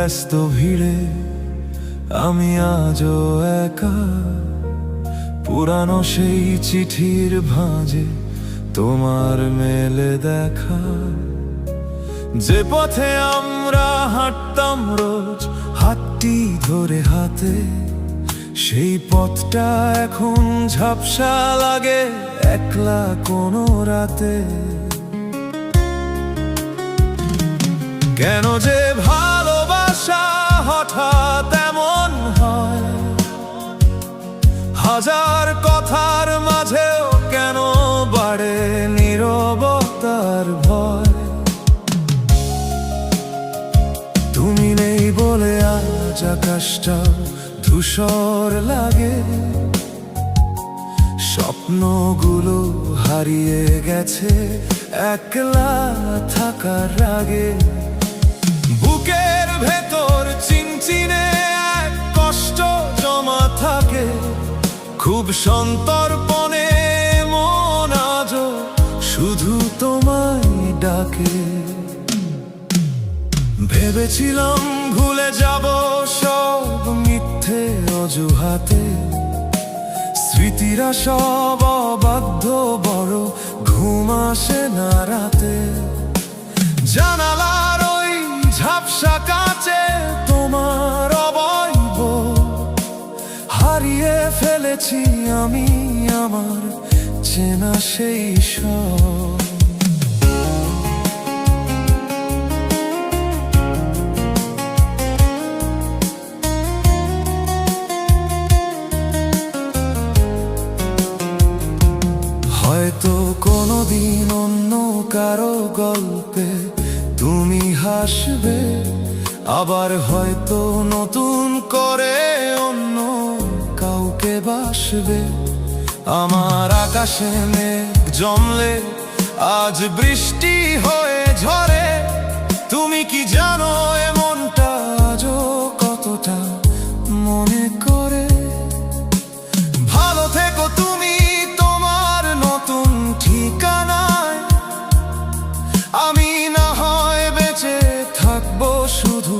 ব্যস্ত ভিড়ে আমি আজও একা, পুরানো সেই চিঠির ভাঁজে তোমার মেলে দেখা। যে পথে আমরা হাঁটতাম রোজ হাতটি ধরে হাতে, সেই পথটা এখন ঝাপসা লাগে একলা কোনো রাতে। কেন যে ভালোবাসা হঠাৎ এমন হয়, হাজার কথার মাঝেও কেন বাড়ে নীরবতার ভয়। তুমি নেই বলে আজ আকাশটা ধূসর লাগে, স্বপ্নগুলো হারিয়ে গেছে একলা থাকার আগে। বুকের ভেতর চিনচিনে এক কষ্ট জমা থাকে, খুব সন্তর্পণে মন আজও শুধু তোমায় ডাকে। ভেবেছিলাম ভুলে যাব সব মিথ্যে অজুহাতে, স্মৃতিরা সব অবাধ্য, বড় ঘুম আসে না রাতে। জানালার ওই ঝাপসা কাঁচে তোমার অবয়ব হারিয়ে ফেলেছি আমি আমার চেনা সেই সব। হয়তো কোনোদিন অন্য কারো গল্পে তুমি হাসবে, আবার হয়তো নতুন করে অন্য কাউকে বাসবে। আমার আকাশে মেঘ জমলে আজ বৃষ্টি হয়ে ঝরে, তুমি কি জানো এমনটা আজও কতটা মনে করে। ভালো থেকো তুমি তোমার নতুন ঠিকানায়, আমি না হয় বেঁচে থাকবো শুধু